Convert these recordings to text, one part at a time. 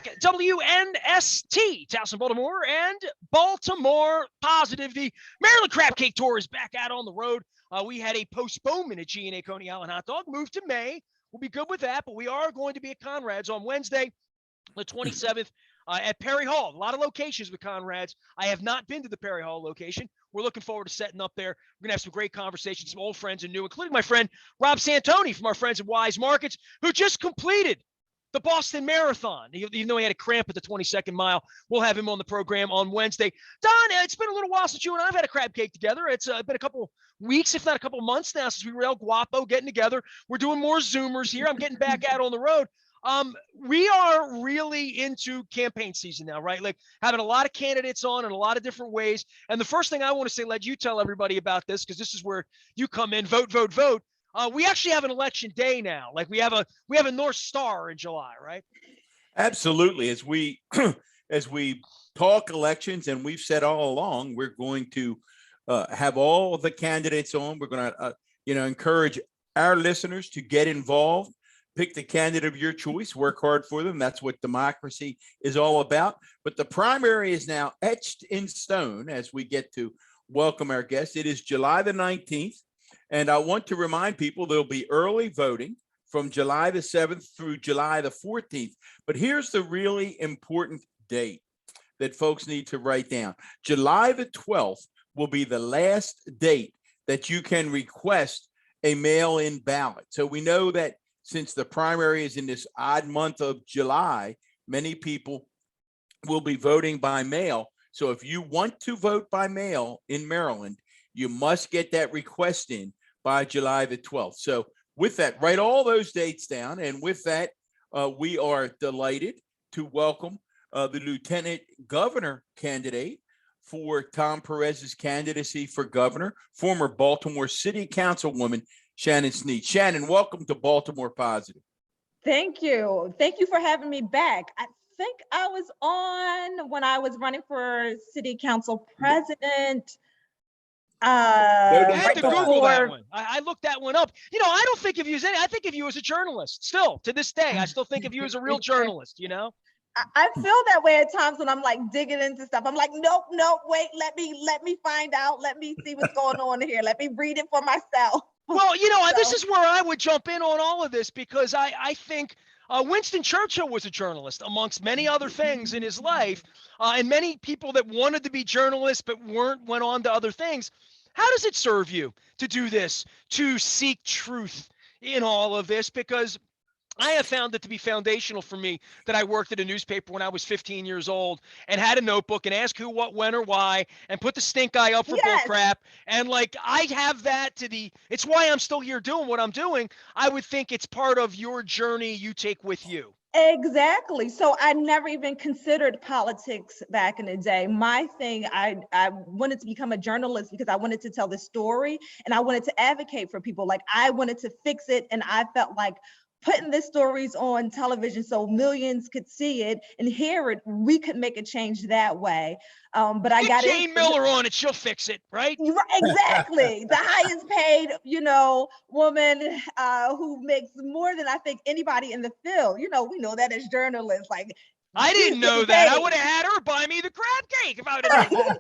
back. WNST, Towson, Baltimore, and Baltimore Positive. The Maryland Crab Cake Tour is back out on the road. We had a postponement at G&A Coney Island Hot Dog, moved to May. We'll be good with that, but we are going to be at Conrad's on Wednesday, the 27th, at Perry Hall. A lot of locations with Conrad's. I have not been to the Perry Hall location. We're looking forward to setting up there. We're going to have some great conversations, some old friends and new, including my friend Rob Santoni from our friends at Wise Markets, who just completed the Boston Marathon. Even though he had a cramp at the 22nd mile, we'll have him on the program on Wednesday. Don, it's been a little while since you and I have had a crab cake together. It's been a couple weeks, if not a couple months now, since we were El Guapo getting together. We're doing more Zoomers here. I'm getting back out on the road. We are really into campaign season now, right? Like having a lot of candidates on in a lot of different ways. And the first thing I want to say, let you tell everybody about this, because this is where you come in, vote, vote, vote. We actually have an election day now. Like we have a North Star in July, right? Absolutely. As we as we talk elections, and we've said all along, we're going to have all the candidates on. We're going to encourage our listeners to get involved, pick the candidate of your choice, work hard for them. That's what democracy is all about. But the primary is now etched in stone as we get to welcome our guests. It is July the 19th. And I want to remind people there'll be early voting from July the 7th through July the 14th. But here's the really important date that folks need to write down. July the 12th will be the last date that you can request a mail-in ballot. So we know that since the primary is in this odd month of July, many people will be voting by mail. So if you want to vote by mail in Maryland, you must get that request in by July the 12th. So with that, write all those dates down. And with that, we are delighted to welcome the Lieutenant Governor candidate for Tom Perez's candidacy for governor, former Baltimore City Councilwoman Shannon Sneed. Shannon, welcome to Baltimore Positive. Thank you. Thank you for having me back. I think I was on when I was running for City Council President. I had to Google that one. I looked that one up. I don't think of you as I think of you as a journalist. Still, to this day, I still think of you as a real journalist, I feel that way at times when I'm like digging into stuff. I'm like, nope, wait, let me find out. Let me see what's going on here. Let me read it for myself. Well, this is where I would jump in on all of this, because I think Winston Churchill was a journalist, amongst many other things in his life, and many people that wanted to be journalists but went on to other things. How does it serve you to do this, to seek truth in all of this? Because I have found it to be foundational for me that I worked at a newspaper when I was 15 years old and had a notebook and ask who, what, when, or why, and put the stink eye up for bull crap. And I have that it's why I'm still here doing what I'm doing. I would think it's part of your journey you take with you. Exactly. So I never even considered politics back in the day. My thing, I wanted to become a journalist because I wanted to tell the story and I wanted to advocate for people. Like I wanted to fix it, and I felt like putting the stories on television so millions could see it and hear it, we could make a change that way. But I got Jane Miller on it, she'll fix it, right? Exactly. The highest paid, woman who makes more than I think anybody in the field. We know that as journalists. Like I didn't know that. I would have had her buy me the crab cake if I would have known.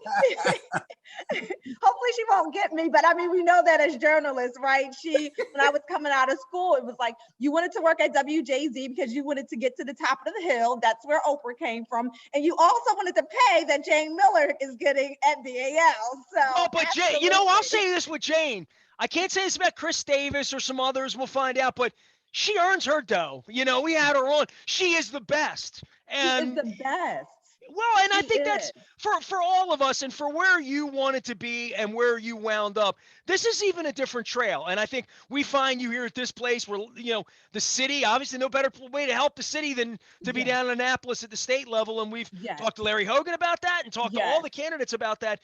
Hopefully she won't get me, but I mean, we know that as journalists, right? When I was coming out of school, it was like, you wanted to work at WJZ because you wanted to get to the top of the hill. That's where Oprah came from. And you also wanted to pay that Jane Miller is getting at BAL. So, but Jane, I'll say this with Jane. I can't say this about Chris Davis or some others. We'll find out, but she earns her dough. We had her on. She is the best. And she is the best. Well, and I think that's for all of us, and for where you wanted to be and where you wound up. This is even a different trail. And I think we find you here at this place where, the city, obviously no better way to help the city than to be down in Annapolis at the state level. And we've talked to Larry Hogan about that and talked to all the candidates about that.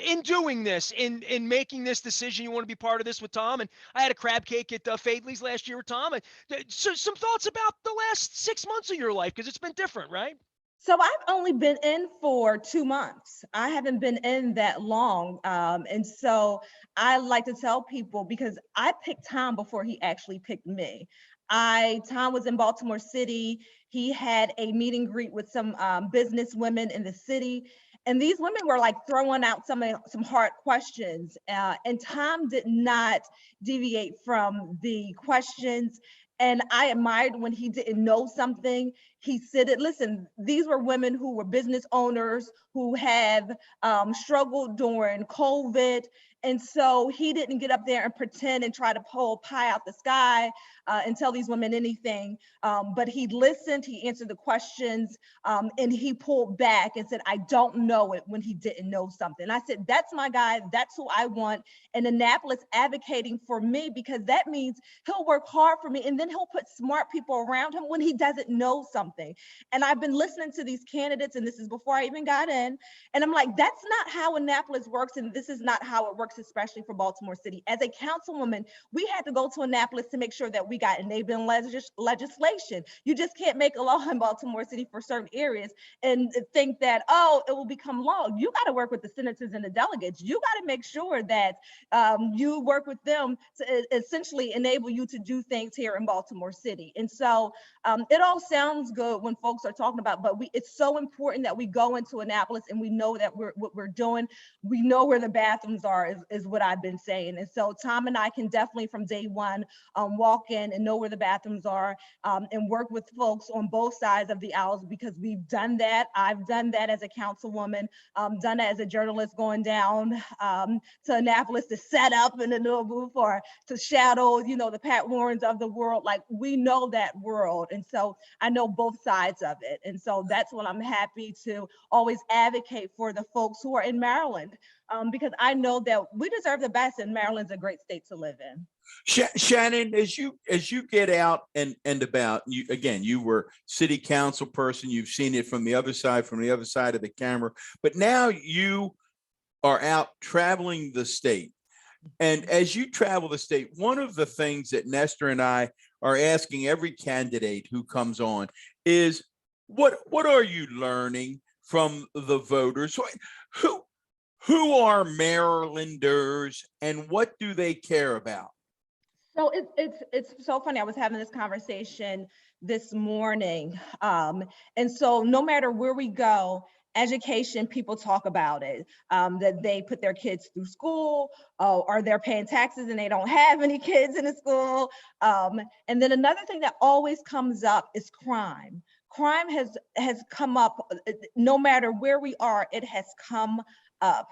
In doing this, in making this decision, you want to be part of this with Tom. And I had a crab cake at Fadley's last year with Tom. And so some thoughts about the last 6 months of your life, because it's been different, right? So I've only been in for 2 months. I haven't been in that long. And so I like to tell people, because I picked Tom before he actually picked me. Tom was in Baltimore City. He had a meet and greet with some business women in the city. And these women were like throwing out some hard questions. And Tom did not deviate from the questions. And I admired when he didn't know something, he said it. Listen, these were women who were business owners who have struggled during COVID. And so he didn't get up there and pretend and try to pull pie out the sky and tell these women anything. But he listened, he answered the questions, and he pulled back and said, I don't know it, when he didn't know something. I said, that's my guy. That's who I want in Annapolis advocating for me, because that means he'll work hard for me. And then he'll put smart people around him when he doesn't know something. And I've been listening to these candidates, and this is before I even got in. And I'm like, that's not how Annapolis works. And this is not how it works, especially for Baltimore City. As a councilwoman, we had to go to Annapolis to make sure that we got enabling legislation. You just can't make a law in Baltimore City for certain areas and think that, oh, it will become law. You got to work with the senators and the delegates. You got to make sure that you work with them to essentially enable you to do things here in Baltimore City. And so it all sounds good when folks are talking about, but it's so important that we go into Annapolis and we know that what we're doing. We know where the bathrooms are, is what I've been saying. And so Tom and I can definitely from day one walk in and know where the bathrooms are and work with folks on both sides of the aisles, because we've done that. I've done that as a councilwoman, done that as a journalist, going down to Annapolis to set up in the little booth or to shadow, the Pat Warrens of the world. Like, we know that world. And so I know both sides of it. And so that's what I'm happy to always advocate for the folks who are in Maryland, because I know that we deserve the best, and Maryland's a great state to live in. Shannon, as you get out and about, you were city council person, you've seen it from the other side of the camera, but now you are out traveling the state. And as you travel the state, one of the things that Nestor and I are asking every candidate who comes on is, what are you learning from the voters? Who are Marylanders, and what do they care about? So it's so funny. I was having this conversation this morning. And so no matter where we go, education, people talk about it, that they put their kids through school, or they're paying taxes and they don't have any kids in the school. And then another thing that always comes up is crime. Crime has come up, no matter where we are, it has come up.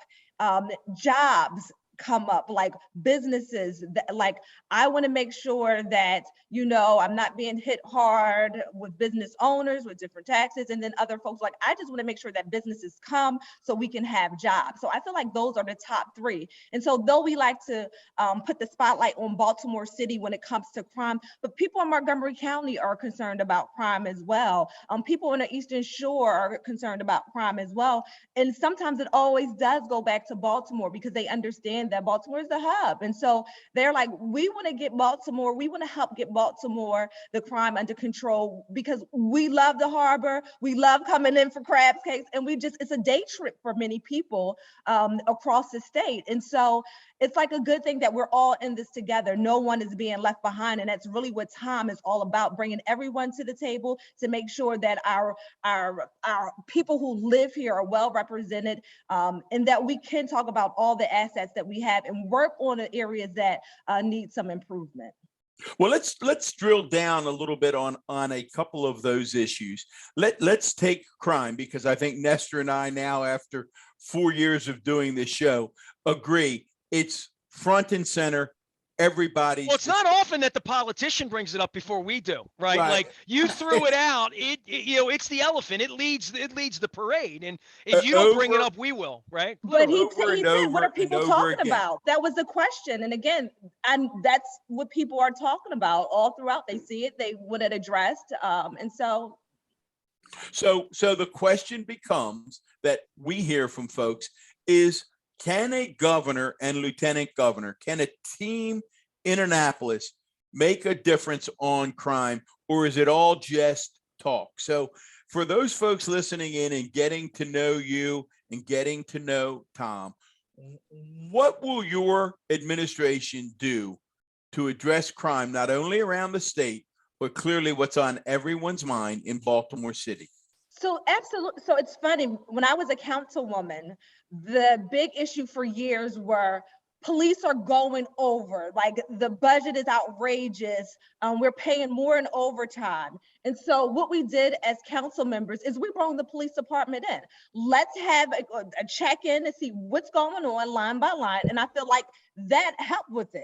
Jobs come up, like businesses, like I want to make sure that, I'm not being hit hard with business owners with different taxes, and then other folks, like, I just want to make sure that businesses come so we can have jobs. So I feel like those are the top three. And so though we like to put the spotlight on Baltimore City when it comes to crime, but people in Montgomery County are concerned about crime as well. People in the Eastern Shore are concerned about crime as well. And sometimes it always does go back to Baltimore, because they understand that Baltimore is the hub. And so they're like, we want to get Baltimore, we want to help get Baltimore, the crime under control, because we love the harbor, we love coming in for crab cakes, and it's a day trip for many people across the state. And so it's like a good thing that we're all in this together. No one is being left behind. And that's really what Tom is all about, bringing everyone to the table to make sure that our people who live here are well represented, and that we can talk about all the assets that we have and work on the areas that need some improvement. Well, let's drill down a little bit on a couple of those issues. Let's take crime, because I think Nestor and I now, after 4 years of doing this show, agree it's front and center. Everybody's. Well, it's not often that the politician brings it up before we do, right? Like, you threw it out. It's the elephant. It leads the parade, and if you don't bring it up, we will, right? But he said, what are people talking about? That was the question. And again, that's what people are talking about all throughout. They see it, they want it addressed, and so. So the question becomes that we hear from folks is, can a governor and lieutenant governor, can a team in Annapolis make a difference on crime, or is it all just talk? So for those folks listening in and getting to know you and getting to know Tom, what will your administration do to address crime, not only around the state, but clearly what's on everyone's mind in Baltimore City. So absolutely. So it's funny. When I was a councilwoman, the big issue for years were police are going over, like the budget is outrageous. We're paying more in overtime. And so what we did as council members is we brought the police department in. Let's have a check-in to see what's going on line by line. And I feel like that helped with it,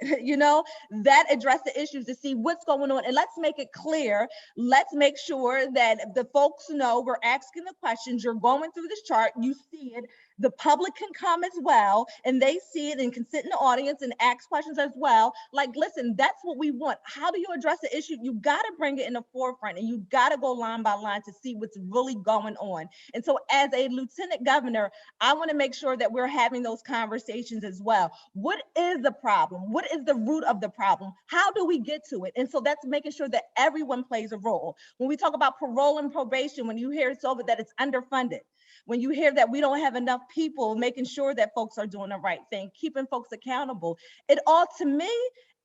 that addressed the issues to see what's going on. And let's make it clear. Let's make sure that the folks know we're asking the questions. You're going through this chart. You see it. The public can come as well, and they see it and can sit in the audience and ask questions as well. Like, listen, that's what we want. How do you address the issue? You got to bring it in the forefront, and you got to go line by line to see what's really going on. And so as a lieutenant governor, I want to make sure that we're having those conversations as well. What is the problem? What is the root of the problem? How do we get to it? And so that's making sure that everyone plays a role. When we talk about parole and probation, when you hear it's over that it's underfunded, when you hear that we don't have enough people, making sure that folks are doing the right thing, keeping folks accountable, it all, to me,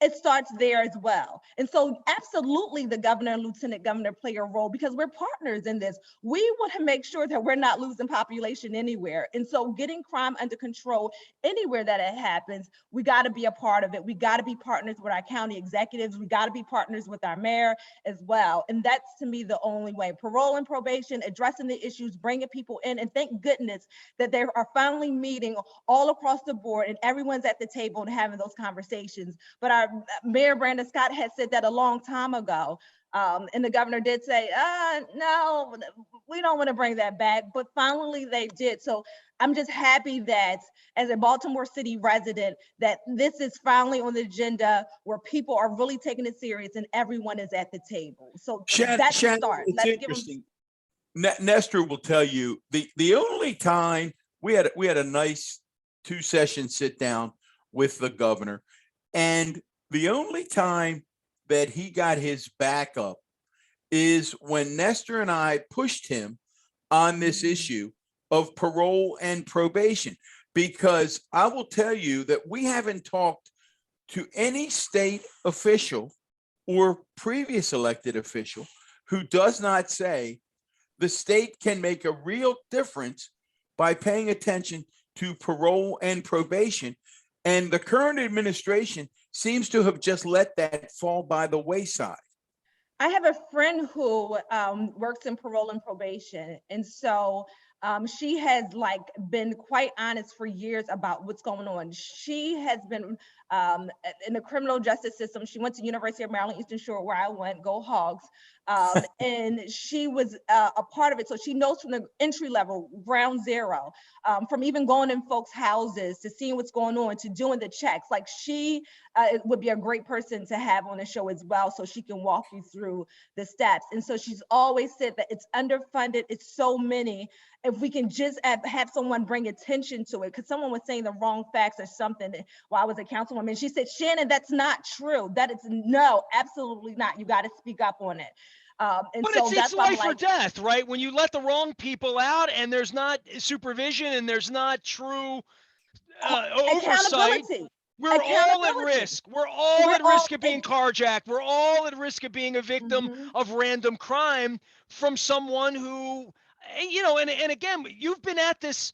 it starts there as well. And so absolutely the governor and lieutenant governor play a role because we're partners in this. We want to make sure that we're not losing population anywhere. And so getting crime under control anywhere that it happens, we got to be a part of it. We got to be partners with our county executives. We got to be partners with our mayor as well. And that's, to me, the only way. Parole and probation, addressing the issues, bringing people in, and thank goodness that they are finally meeting all across the board and everyone's at the table and having those conversations. But our Mayor Brandon Scott had said that a long time ago. And the governor did say, no, we don't want to bring that back. But finally they did. So I'm just happy that as a Baltimore City resident, that this is finally on the agenda where people are really taking it serious and everyone is at the table. So that's the start. It's interesting. Nestor will tell you the only time we had a nice 2-session sit down with the governor, and the only time that he got his back up is when Nestor and I pushed him on this issue of parole and probation, because I will tell you that we haven't talked to any state official or previous elected official who does not say the state can make a real difference by paying attention to parole and probation. And the current administration seems to have just let that fall by the wayside. I have a friend who works in parole and probation. And so she has been quite honest for years about what's going on. She has been in the criminal justice system. She went to University of Maryland, Eastern Shore, where I went, go Hogs. And she was a part of it. So she knows from the entry level, ground zero, from even going in folks' houses to seeing what's going on, to doing the checks. Like, she would be a great person to have on the show as well, so she can walk you through the steps. And so she's always said that it's underfunded. It's so many. If we can just have someone bring attention to it, because someone was saying the wrong facts or something while I was a councilwoman. She said, Shannon, that's not true. That is no, absolutely not. You got to speak up on it. But so it's life or death, right? When you let the wrong people out and there's not supervision and there's not true oversight, we're all at risk. We're all at risk of being carjacked. We're all at risk of being a victim of random crime from someone who, and again, you've been at this.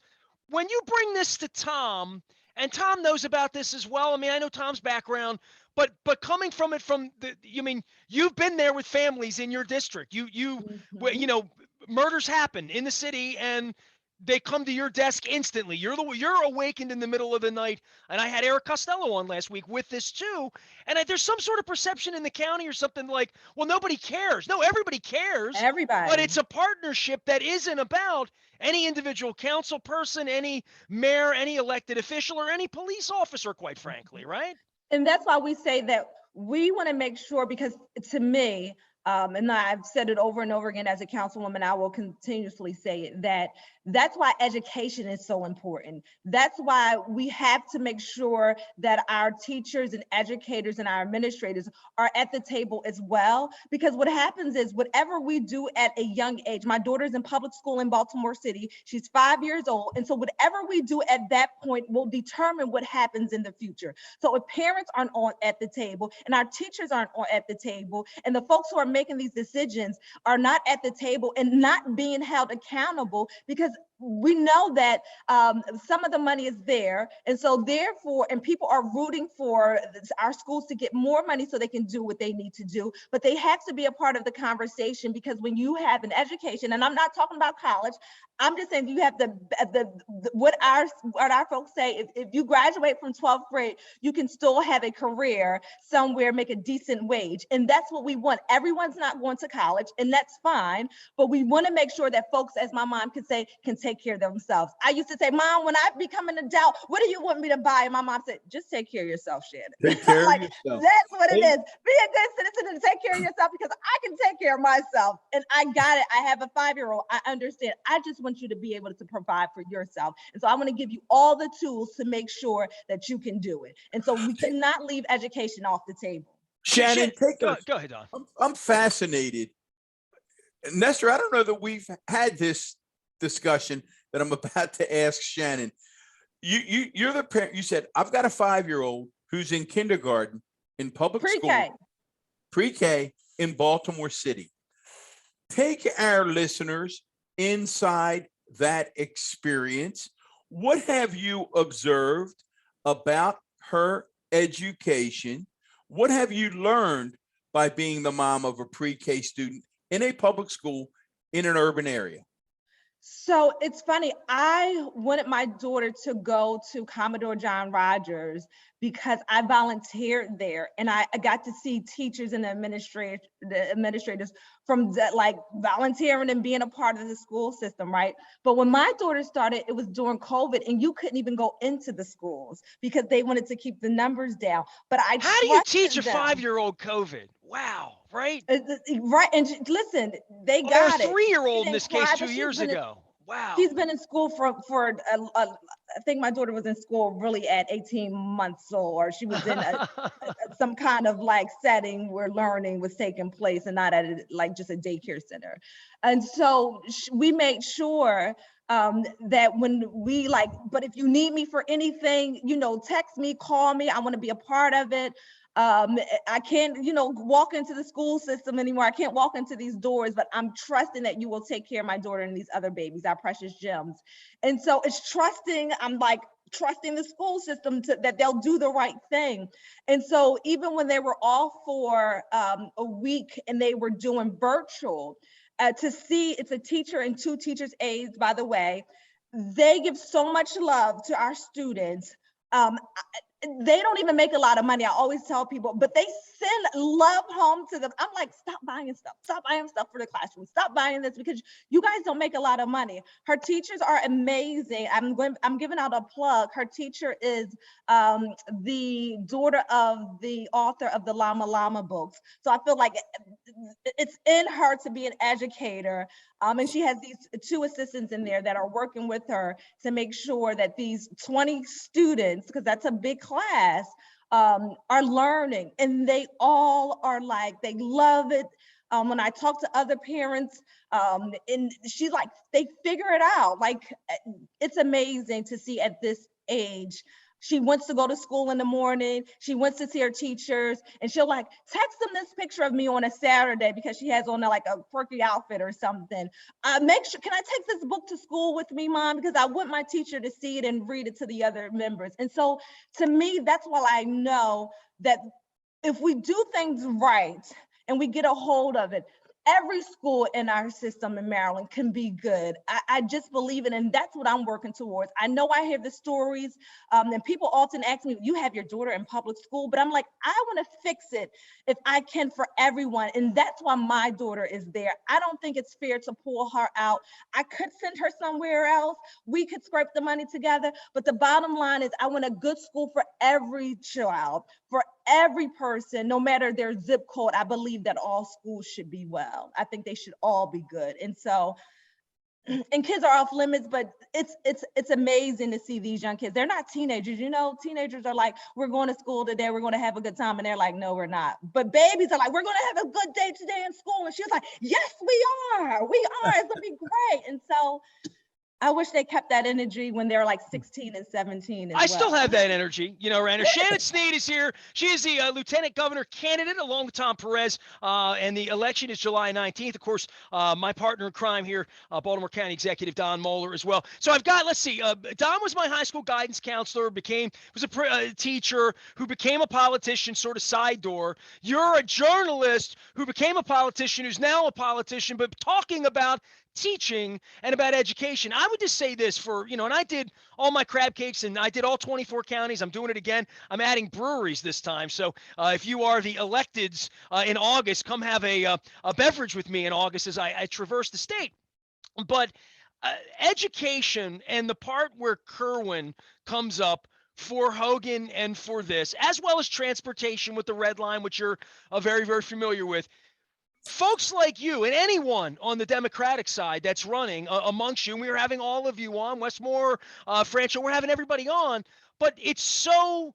When you bring this to Tom, and Tom knows about this as well. I mean, I know Tom's background, but coming from it, you've been there with families in your district. Murders happen in the city and they come to your desk instantly. You're awakened in the middle of the night. And I had Eric Costello on last week with this too. And there's some sort of perception in the county or something like, well, nobody cares. No, everybody cares. Everybody. But it's a partnership that isn't about any individual council person, any mayor, any elected official, or any police officer, quite frankly, right? And that's why we say that we want to make sure, because to me, and I've said it over and over again as a councilwoman, I will continuously say it, that's why education is so important. That's why we have to make sure that our teachers and educators and our administrators are at the table as well. Because what happens is whatever we do at a young age, my daughter's in public school in Baltimore City, she's 5 years old. And so whatever we do at that point will determine what happens in the future. So if parents aren't at the table and our teachers aren't at the table and the folks who are making these decisions are not at the table and not being held accountable, because we know that some of the money is there. And so therefore, and people are rooting for our schools to get more money so they can do what they need to do, but they have to be a part of the conversation, because when you have an education, and I'm not talking about college, I'm just saying you have what our folks say, if you graduate from 12th grade, you can still have a career somewhere, make a decent wage. And that's what we want. Everyone's not going to college, and that's fine, but we want to make sure that folks, as my mom could say, can take care of themselves. I used to say, Mom, when I become an adult, what do you want me to buy? And my mom said, just take care of yourself, Shannon. Take care Like, of yourself. that's what it is. Be a good citizen and take care of yourself, because I can take care of myself. And I got it. I have a 5-year-old. I understand. I just want you to be able to provide for yourself. And so I want to give you all the tools to make sure that you can do it. And so we cannot leave education off the table. Shannon, go ahead, Don. I'm fascinated. Nestor, I don't know that we've had this discussion that I'm about to ask Shannon. You're the parent. You said, I've got a 5-year-old who's in kindergarten in public school, pre-K in Baltimore City. Take our listeners inside that experience. What have you observed about her education? What have you learned by being the mom of a pre-K student in a public school in an urban area? So it's funny, I wanted my daughter to go to Commodore John Rogers because I volunteered there, and I got to see teachers and the administrators from like volunteering and being a part of the school system, right? But when my daughter started, it was during COVID, and you couldn't even go into the schools because they wanted to keep the numbers down. But how do you teach a 5-year-old COVID? Wow, right? Right, and listen, they got it. A 3-year-old in this case 2 years ago. Wow. She's been in school for I think my daughter was in school really at 18 months old, or she was in some kind of like setting where learning was taking place and not at like just a daycare center. And so we made sure that when we but if you need me for anything, text me, call me, I want to be a part of it. I can't, walk into the school system anymore. I can't walk into these doors, but I'm trusting that you will take care of my daughter and these other babies, our precious gems. And so it's trusting, I'm trusting the school system that they'll do the right thing. And so even when they were off for a week and they were doing virtual, to see, it's a teacher and 2 teachers' aides, by the way, they give so much love to our students. They don't even make a lot of money. I always tell people, but they send love home to them. I'm like, stop buying stuff. Stop buying stuff for the classroom. Stop buying this because you guys don't make a lot of money. Her teachers are amazing. I'm giving out a plug. Her teacher is the daughter of the author of the Llama Llama books. So I feel like it's in her to be an educator. And she has these 2 assistants in there that are working with her to make sure that these 20 students, because that's a big class, are learning, and they all are they love it. When I talk to other parents, and she's like, they figure it out. It's amazing to see at this age. She wants to go to school in the morning. She wants to see her teachers, and she'll text them this picture of me on a Saturday because she has on a quirky outfit or something. Make sure, can I take this book to school with me, Mom? Because I want my teacher to see it and read it to the other members. And so to me, that's why I know that if we do things right and we get a hold of it, every school in our system in Maryland can be good. I just believe it, and that's what I'm working towards. I know I hear the stories, and people often ask me, you have your daughter in public school, but I'm like, I want to fix it if I can for everyone, and that's why my daughter is there. I don't think it's fair to pull her out. I could send her somewhere else. We could scrape the money together, but the bottom line is I want a good school for every child, for every person, no matter their zip code. I believe that all schools should be well. I think they should all be good. And so, and kids are off limits, but it's amazing to see these young kids. They're not teenagers, teenagers are like, we're going to school today, we're going to have a good time. And they're like, no, we're not. But babies are like, we're going to have a good day today in school. And she was like, yes, we are. It's going to be great. And so I wish they kept that energy when they're like 16 and 17 as I still well. have that energy, Rander. Shannon Sneed is here. She is the lieutenant governor candidate along with Tom Perez, and the election is July 19th. Of course, my partner in crime here, Baltimore County Executive Don Moeller as well. So I've got, let's see, Don was my high school guidance counselor, was a teacher who became a politician, sort of side door. You're a journalist who became a politician, who's now a politician, but talking about teaching and about education. I would just say this and I did all my crab cakes and I did all 24 counties. I'm doing it again. I'm adding breweries this time. So if you are the electeds in August, come have a beverage with me in August as I traverse the state. But education and the part where Kerwin comes up for Hogan and for this, as well as transportation with the red line, which you're very, very familiar with. Folks like you and anyone on the Democratic side that's running amongst you, and we are having all of you on, Westmore, Francho, we're having everybody on, but it's so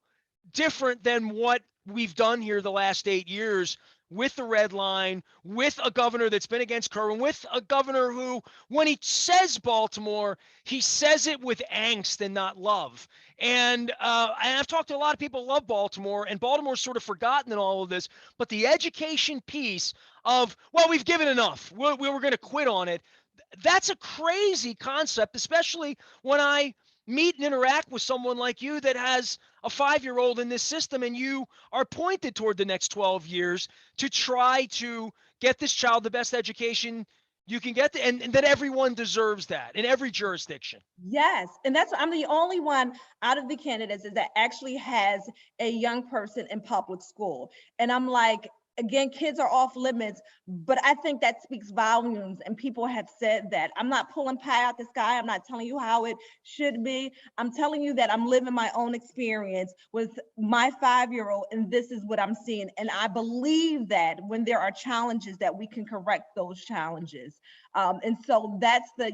different than what we've done here the last 8 years with the red line, with a governor that's been against Kerwin, with a governor who, when he says Baltimore, he says it with angst and not love. And I've talked to a lot of people who love Baltimore, and Baltimore's sort of forgotten in all of this. But the education piece of, well, we've given enough, we were going to quit on it. That's a crazy concept, especially when I meet and interact with someone like you that has a 5-year-old in this system, and you are pointed toward the next 12 years to try to get this child the best education you can get, and that everyone deserves that in every jurisdiction. Yes, and I'm the only one out of the candidates that actually has a young person in public school. And I'm like, again, kids are off limits, but I think that speaks volumes, and people have said that. I'm not pulling pie out the sky. I'm not telling you how it should be. I'm telling you that I'm living my own experience with my 5-year-old, and this is what I'm seeing. And I believe that when there are challenges, that we can correct those challenges. And so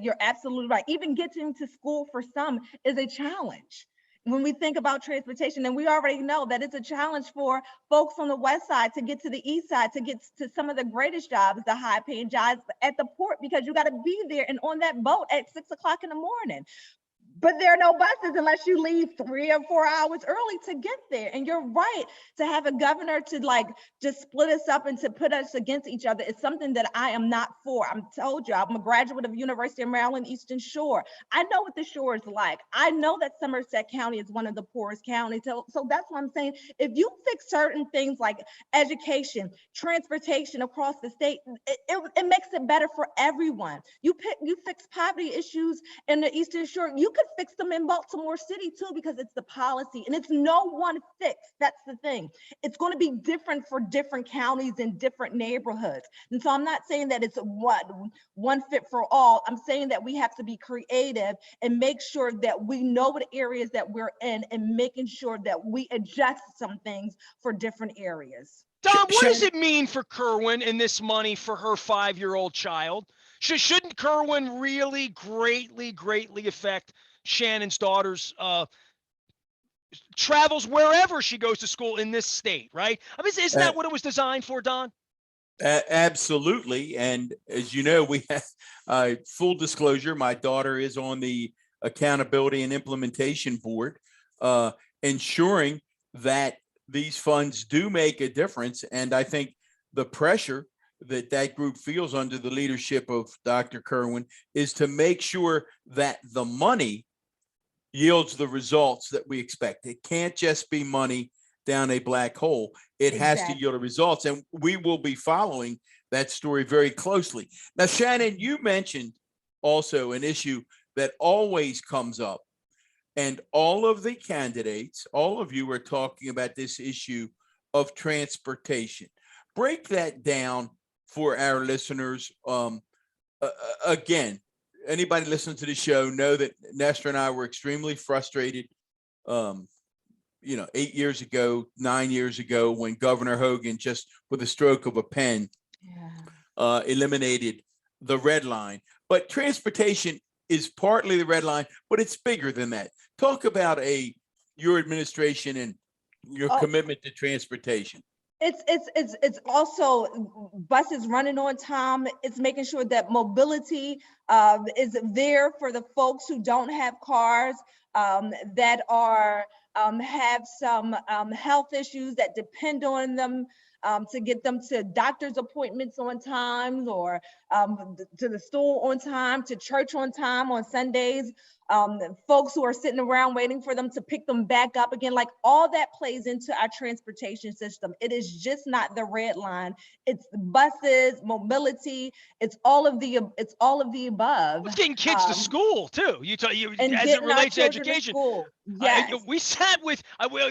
you're absolutely right. Even getting to school for some is a challenge. When we think about transportation, and we already know that it's a challenge for folks on the west side to get to the east side, to get to some of the greatest jobs, the high paying jobs at the port, because you got to be there and on that boat at 6 o'clock in the morning. But there are no buses unless you leave 3 or 4 hours early to get there. And you're right, to have a governor to just split us up and to put us against each other is something that I am not for. I'm told you, I'm a graduate of University of Maryland, Eastern Shore. I know what the shore is like. I know that Somerset County is one of the poorest counties. So that's what I'm saying. If you fix certain things like education, transportation across the state, it makes it better for everyone. You fix poverty issues in the Eastern Shore, you could fix them in Baltimore City too, because it's the policy, and it's no one fix. That's the thing. It's going to be different for different counties and different neighborhoods. And so I'm not saying that it's one fit for all. I'm saying that we have to be creative and make sure that we know what areas that we're in, and making sure that we adjust some things for different areas. Don, what does it mean for Kerwin and this money for her 5-year-old child? Shouldn't Kerwin really greatly affect Shannon's daughter's travels wherever she goes to school in this state, right? I mean, isn't that what it was designed for, Don? Absolutely. And as you know, we have full disclosure, my daughter is on the Accountability and Implementation Board, ensuring that these funds do make a difference. And I think the pressure that group feels under the leadership of Dr. Kerwin is to make sure that the money yields the results that we expect. It can't just be money down a black hole. It has to yield results. And we will be following that story very closely. Now, Shannon, you mentioned also an issue that always comes up. And all of the candidates, all of you are talking about this issue of transportation. Break that down for our listeners. Again, anybody listening to the show know that Nestor and I were extremely frustrated, 8 years ago, 9 years ago, when Governor Hogan, just with a stroke of a pen, eliminated the red line. But transportation is partly the red line, but it's bigger than that. Talk about your administration and your commitment to transportation. It's also buses running on time. It's making sure that mobility is there for the folks who don't have cars, that are have some health issues that depend on them, to get them to doctor's appointments on time, or to the store on time, to church on time on Sundays. Folks who are sitting around waiting for them to pick them back up again, like all that plays into our transportation system. It is just not the red line. It's buses, mobility. It's all of the above. It's getting kids to school too. You And as it getting our relates to children to education. school. Yes. We sat with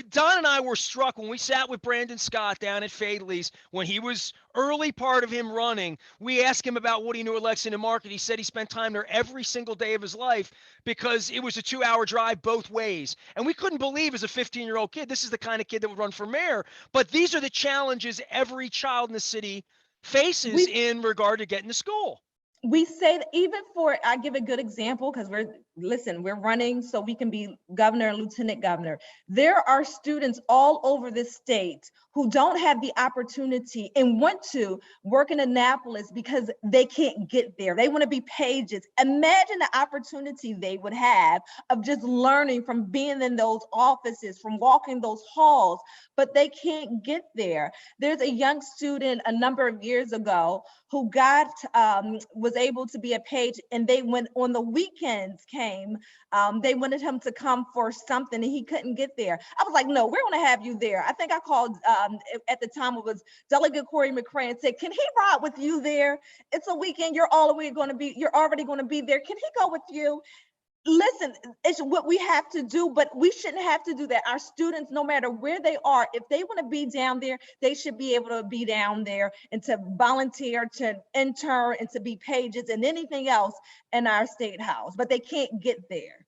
Don and I were struck when we sat with Brandon Scott down at Fadley's when he was early part of him running. We asked him about what he knew of Lexington Market. He said he spent time there every single day of his life because it was a 2-hour drive both ways. And we couldn't believe as a 15-year-old kid, this is the kind of kid that would run for mayor. But these are the challenges every child in the city faces in regard to getting to school. We say that even for, I give a good example because we're running so we can be governor and lieutenant governor. There are students all over the state who don't have the opportunity and want to work in Annapolis because they can't get there. They want to be pages. Imagine the opportunity they would have of just learning from being in those offices, from walking those halls, but they can't get there. There's a young student a number of years ago who was able to be a page, and they went on the weekends came. They wanted him to come for something and he couldn't get there. I was like, no, we're gonna have you there. I think I called, at the time it was Delegate Corey McCray, and said, can he ride with you there? It's a weekend, you're already gonna be there. Can he go with you? Listen, it's what we have to do, but we shouldn't have to do that. Our students, no matter where they are, if they want to be down there, they should be able to be down there and to volunteer, to intern, and to be pages and anything else in our state house, but they can't get there.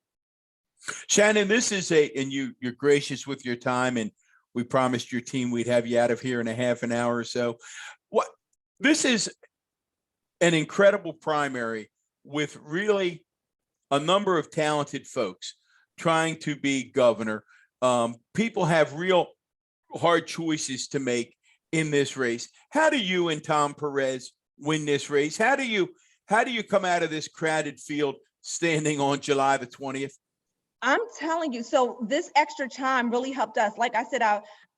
Shannon, this is and you're gracious with your time, and we promised your team we'd have you out of here in a half an hour or so. This is an incredible primary with really a number of talented folks trying to be governor. People have real hard choices to make in this race. How do you and Tom Perez win this race? How do you come out of this crowded field standing on July the 20th? I'm telling you, so this extra time really helped us. Like I said,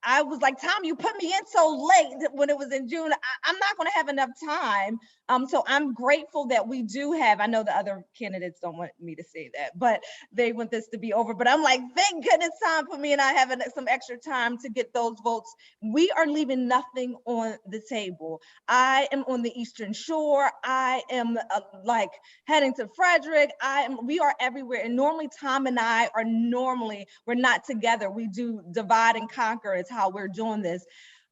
I was like, Tom, you put me in so late when it was in June. I'm not going to have enough time. So I'm grateful that we do have, I know the other candidates don't want me to say that, but they want this to be over. But I'm like, thank goodness Tom put me and I have some extra time to get those votes. We are leaving nothing on the table. I am on the Eastern Shore. I am like heading to Frederick. We are everywhere. And normally Tom and I we're not together. We do divide and conquer. It's how we're doing this.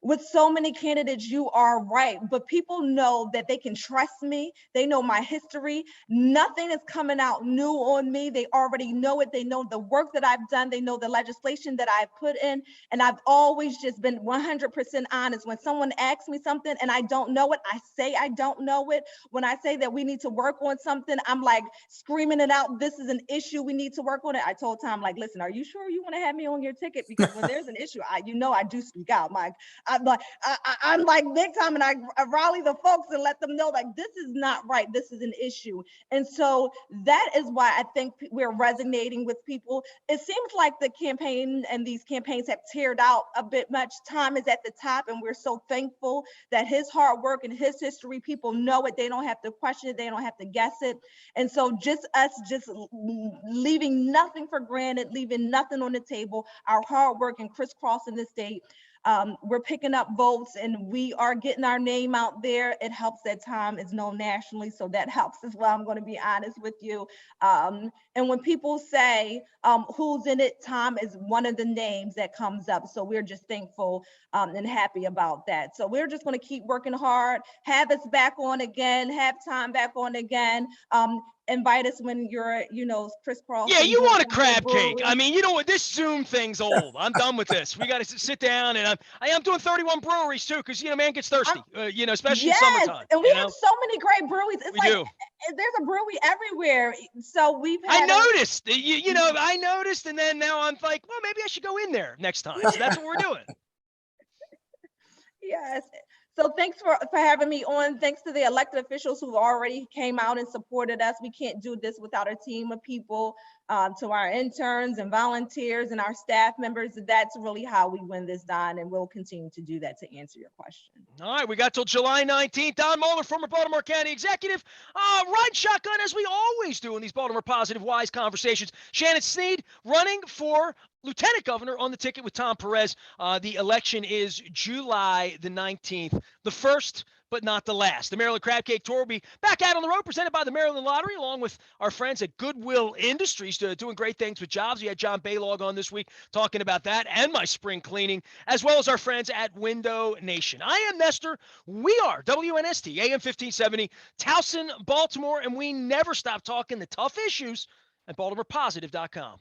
With so many candidates, you are right, but people know that they can trust me. They know my history. Nothing is coming out new on me. They already know it. They know the work that I've done. They know the legislation that I've put in. And I've always just been 100% honest. When someone asks me something and I don't know it, I say I don't know it. When I say that we need to work on something, I'm like screaming it out. This is an issue. We need to work on it. I told Tom, like, listen, are you sure you want to have me on your ticket? Because when there's an issue, I do speak out. I'm like big time, and I rally the folks and let them know, like, this is not right. This is an issue. And so that is why I think we're resonating with people. It seems like the campaign and these campaigns have tiered out a bit much. Tom is at the top, and we're so thankful that his hard work and his history, people know it. They don't have to question it. They don't have to guess it. And so just leaving nothing for granted, leaving nothing on the table, our hard work and crisscrossing the state. We're picking up votes and we are getting our name out there. It helps that Tom is known nationally, so that helps as well. I'm going to be honest with you. And when people say who's in it, Tom is one of the names that comes up. So we're just thankful and happy about that. So we're just going to keep working hard, have us back on again, have Tom back on again. Invite us when you're, crisscross. Yeah, you want a crab cake. I mean, you know what? This Zoom thing's old. I'm done with this. We got to sit down, and I'm doing 31 breweries too, because man gets thirsty. Especially in summertime. And we have so many great breweries. It's there's a brewery everywhere. So I noticed. I noticed, and then now I'm like, well, maybe I should go in there next time. So that's what we're doing. Yes. So thanks for having me on. Thanks to the elected officials who already came out and supported us. We can't do this without a team of people, to our interns and volunteers and our staff members. That's really how we win this, Don, and we'll continue to do that to answer your question. All right, we got till July 19th. Don Moeller, former Baltimore County executive, riding shotgun as we always do in these Baltimore Positive Wise conversations. Shannon Sneed running for lieutenant governor on the ticket with Tom Perez. The election is July the 19th, the first but not the last. The Maryland Crab Cake Tour will be back out on the road, presented by the Maryland Lottery, along with our friends at Goodwill Industries, doing great things with jobs. We had John Baylog on this week talking about that and my spring cleaning, as well as our friends at Window Nation. I am Nestor. We are WNST, AM 1570, Towson, Baltimore, and we never stop talking the tough issues at BaltimorePositive.com.